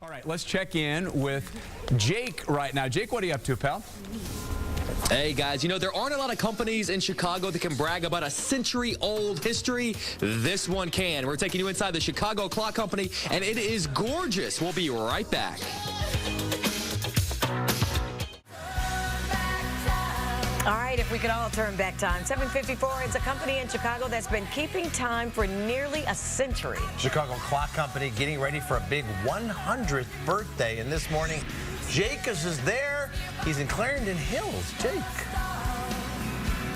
All right, let's check in with Jake right now. Jake, what are you up to, pal? Hey guys, you know, there aren't a lot of companies in Chicago that can brag about a century-old history. This one can. We're taking you inside the Chicago Clock Company, and it is gorgeous. We'll be right back. All right, if we could all turn back time. 7:54, it's a company in Chicago that's been keeping time for nearly a century. Chicago Clock Company getting ready for a big 100th birthday. And this morning, Jake is there. He's in Clarendon Hills. Jake.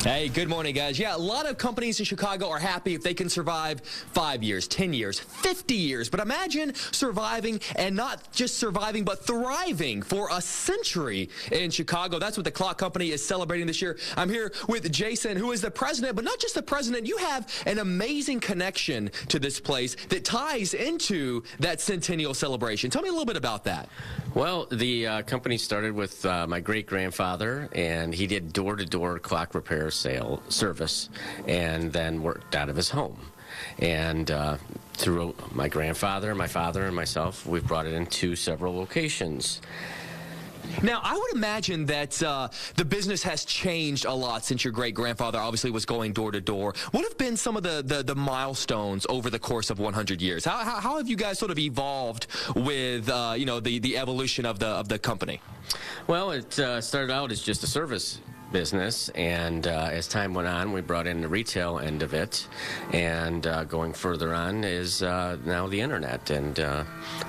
Hey, good morning, guys. Yeah, a lot of companies in Chicago are happy if they can survive 5 years, 10 years, 50 years. But imagine surviving, and not just surviving, but thriving for a century in Chicago. That's what the Clock Company is celebrating this year. I'm here with Jason, who is the president, but not just the president. You have an amazing connection to this place that ties into that centennial celebration. Tell me a little bit about that. Well, the company started with my great-grandfather, and he did door-to-door clock repair service, and then worked out of his home. And through my grandfather, my father, and myself, we've brought it into several locations. Now, I would imagine that the business has changed a lot since your great-grandfather obviously was going door-to-door. What have been some of the milestones over the course of 100 years? How have you guys sort of evolved with, you know, the evolution of the company? Well, it started out as just a service business, and as time went on, we brought in the retail end of it, and going further on is now the internet and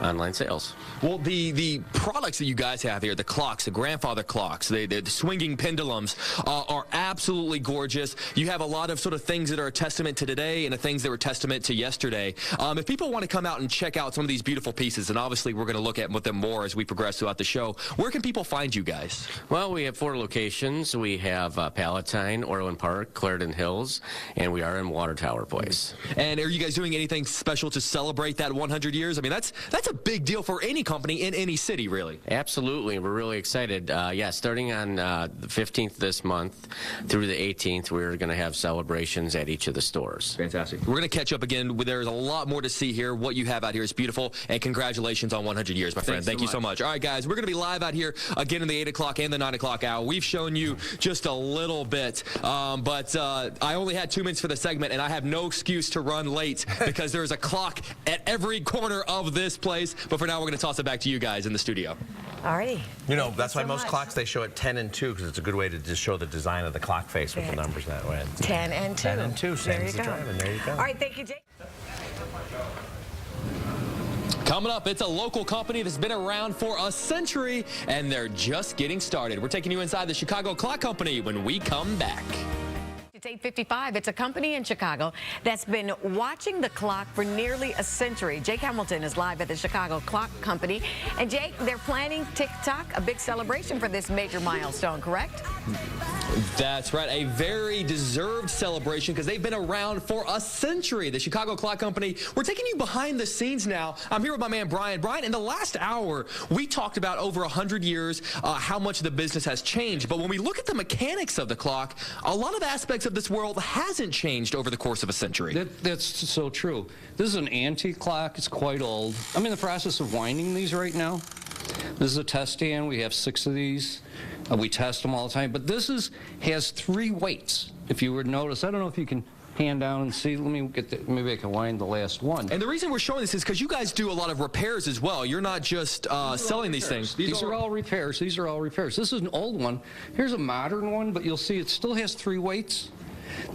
online sales. Well, the products that you guys have here, the clocks, the grandfather clocks, the swinging pendulums, are absolutely gorgeous. You have a lot of sort of things that are a testament to today and the things that were testament to yesterday. If people want to come out and check out some of these beautiful pieces, and obviously we're going to look at them more as we progress throughout the show, where can people find you guys? Well, we have 4 locations. We have Palatine, Orland Park, Clarendon Hills, and we are in Water Tower Place. And are you guys doing anything special to celebrate that 100 years? I mean, that's a big deal for any company in any city, really. Absolutely. We're really excited. Yeah, starting on the 15th this month through the 18th, we're going to have celebrations at each of the stores. Fantastic. We're going to catch up again. There's a lot more to see here. What you have out here is beautiful, and congratulations on 100 years, my friend. Thank you so much. All right, guys, we're going to be live out here again in the 8 o'clock and the 9 o'clock hour. We've shown you just a little bit, but I only had 2 minutes for the segment, and I have no excuse to run late because there's a clock at every corner of this place. But for now, we're going to toss it back to you guys in the studio. All righty. You know, that's why most clocks, they show it 10 and 2, because it's a good way to just show the design of the clock face with the numbers that way. 10 and 2. 10 and 2. Same There as you the go. driving. There you go. All right, thank you, Jake. Coming up, it's a local company that's been around for a century, and they're just getting started. We're taking you inside the Chicago Clock Company when we come back. It's 8:55. It's a company in Chicago that's been watching the clock for nearly a century. Jake Hamilton is live at the Chicago Clock Company. And Jake, they're planning TikTok, a big celebration for this major milestone, correct? That's right. A very deserved celebration because they've been around for a century. The Chicago Clock Company. We're taking you behind the scenes now. I'm here with my man, Brian. Brian, in the last hour, we talked about over 100 years, how much the business has changed. But when we look at the mechanics of the clock, a lot of aspects of this world hasn't changed over the course of a century. That's so true. This is an antique clock. It's quite old. I'm in the process of winding these right now. This is a test stand. We have 6 of these. We test them all the time. But this has 3 weights. If you were to notice, I don't know if you can hand down and see. Let me get maybe I can wind the last one. And the reason we're showing this is because you guys do a lot of repairs as well. You're not just selling these things. These are all repairs. These are all repairs. This is an old one. Here's a modern one, but you'll see it still has 3 weights.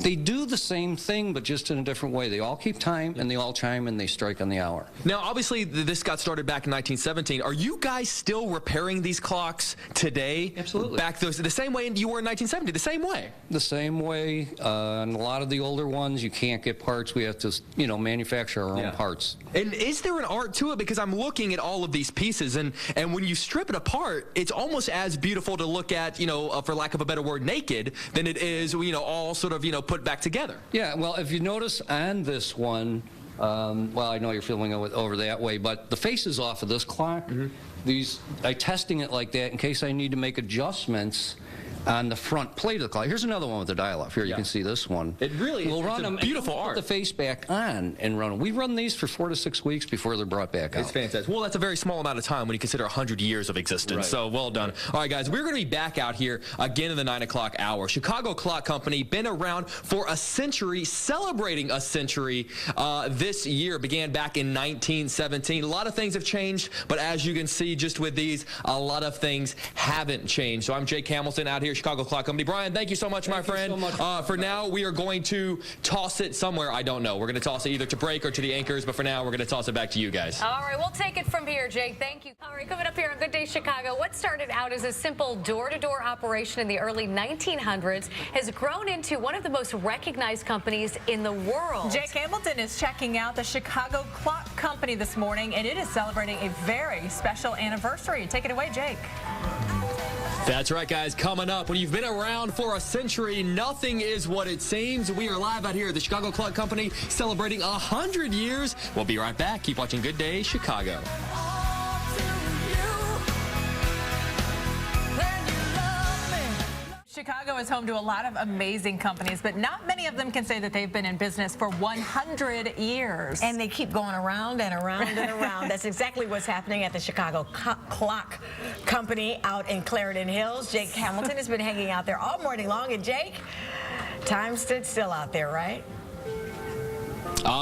They do the same thing, but just in a different way. They all keep time, and they all chime, and they strike on the hour. Now, obviously, this got started back in 1917. Are you guys still repairing these clocks today? Absolutely. Back the same way you were in 1970, the same way? The same way. And a lot of the older ones, you can't get parts. We have to, you know, manufacture our own parts. And is there an art to it? Because I'm looking at all of these pieces, and when you strip it apart, it's almost as beautiful to look at, you know, for lack of a better word, naked, than it is, you know, all sort of, you know, put back together. Yeah, well, if you notice on this one, well, I know you're feeling over that way, but the face is off of this clock. I'm testing it like that in case I need to make adjustments on the front plate of the clock. Here's another one with the dial off. Here, you can see this one. It really is. We'll run It's a them, beautiful and art. Put the face back on and run them. We run these for 4 to 6 weeks before they're brought back out. It's fantastic. Well, that's a very small amount of time when you consider 100 years of existence. Right. So well done. All right, guys, we're going to be back out here again in the 9 o'clock hour. Chicago Clock Company, been around for a century, celebrating a century this year. Began back in 1917. A lot of things have changed, but as you can see just with these, a lot of things haven't changed. So I'm Jake Hamilton out here, Chicago Clock Company. Brian, thank you so much, my friend. Thank you so much. For now, we are going to toss it somewhere. I don't know. We're going to toss it either to break or to the anchors, but for now, we're going to toss it back to you guys. All right, we'll take it from here, Jake. Thank you. All right, coming up here on Good Day Chicago, what started out as a simple door-to-door operation in the early 1900s has grown into one of the most recognized companies in the world. Jake Hamilton is checking out the Chicago Clock Company this morning, and it is celebrating a very special anniversary. Take it away, Jake. That's right, guys. Coming up, when you've been around for a century, nothing is what it seems. We are live out here at the Chicago Clock Company celebrating 100 years. We'll be right back. Keep watching Good Day Chicago. Chicago is home to a lot of amazing companies, but not many of them can say that they've been in business for 100 years. And they keep going around and around and around. That's exactly what's happening at the Chicago Clock Company out in Clarendon Hills. Jake Hamilton has been hanging out there all morning long. And Jake, time stood still out there, right?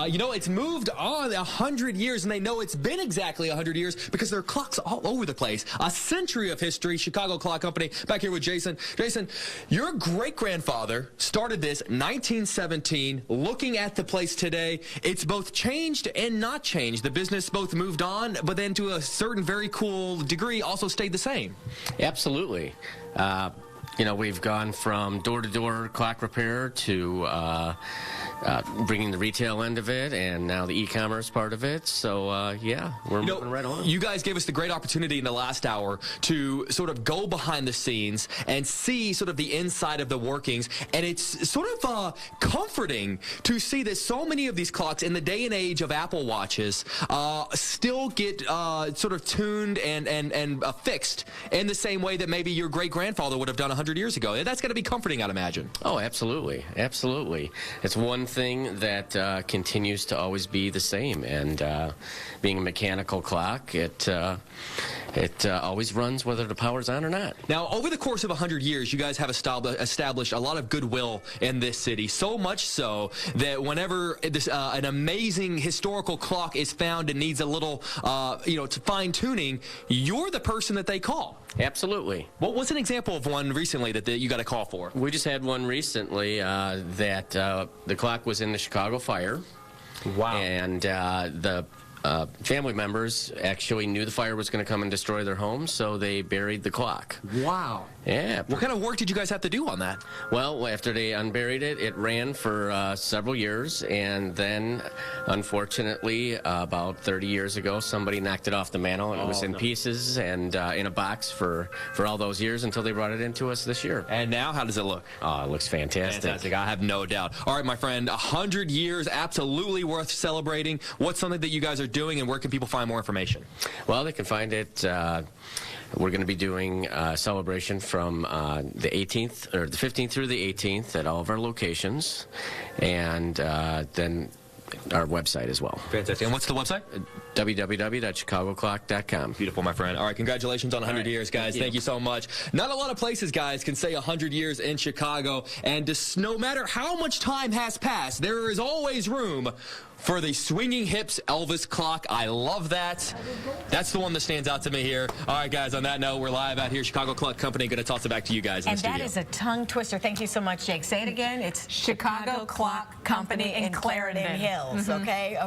You know, it's moved on 100 years, and they know it's been exactly 100 years because there are clocks all over the place. A century of history, Chicago Clock Company. Back here with Jason. Jason, your great-grandfather started this 1917. Looking at the place today, it's both changed and not changed. The business both moved on, but then to a certain very cool degree also stayed the same. Absolutely. You know, we've gone from door-to-door clock repair to bringing the retail end of it, and now the e-commerce part of it. So, yeah, we're moving right on. You guys gave us the great opportunity in the last hour to sort of go behind the scenes and see sort of the inside of the workings. And it's sort of comforting to see that so many of these clocks in the day and age of Apple Watches still get sort of tuned and fixed in the same way that maybe your great-grandfather would have done 100 years ago. That's got to be comforting, I'd imagine. Oh, absolutely. Absolutely. It's one thing that continues to always be the same. And being a mechanical clock, it always runs whether the power's on or not. Now, over the course of 100 years, you guys have established a lot of goodwill in this city, so much so that whenever an amazing historical clock is found and needs a little, to fine-tuning, you're the person that they call. Absolutely. What was an example of one recently that you got a call for? We just had one recently that the clock was in the Chicago fire. Wow. And the family members actually knew the fire was going to come and destroy their home, so they buried the clock. Wow. Yeah. What kind of work did you guys have to do on that? Well, after they unburied it, it ran for several years, and then, unfortunately, about 30 years ago, somebody knocked it off the mantle, and it was in pieces and in a box for all those years until they brought it into us this year. And now, how does it look? Oh, it looks fantastic. Fantastic. I have no doubt. All right, my friend, 100 years, absolutely worth celebrating. What's something that you guys are doing, and where can people find more information? Well, they can find it. We're going to be doing a celebration from the 18th or the 15th through the 18th at all of our locations, and then our website as well. Fantastic. And what's the website? www.chicagoclock.com. Beautiful, my friend. All right, congratulations on 100 years, guys. Thank you so much. Not a lot of places, guys, can say 100 years in Chicago, and just no matter how much time has passed, there is always room for the swinging hips Elvis clock. I love that. That's the one that stands out to me here. All right, guys, on that note, we're live out here, Chicago Clock Company. Going to toss it back to you guys in the studio. And that is a tongue twister. Thank you so much, Jake. Say it again. It's Chicago Clock Company in Clarendon Hills. Okay?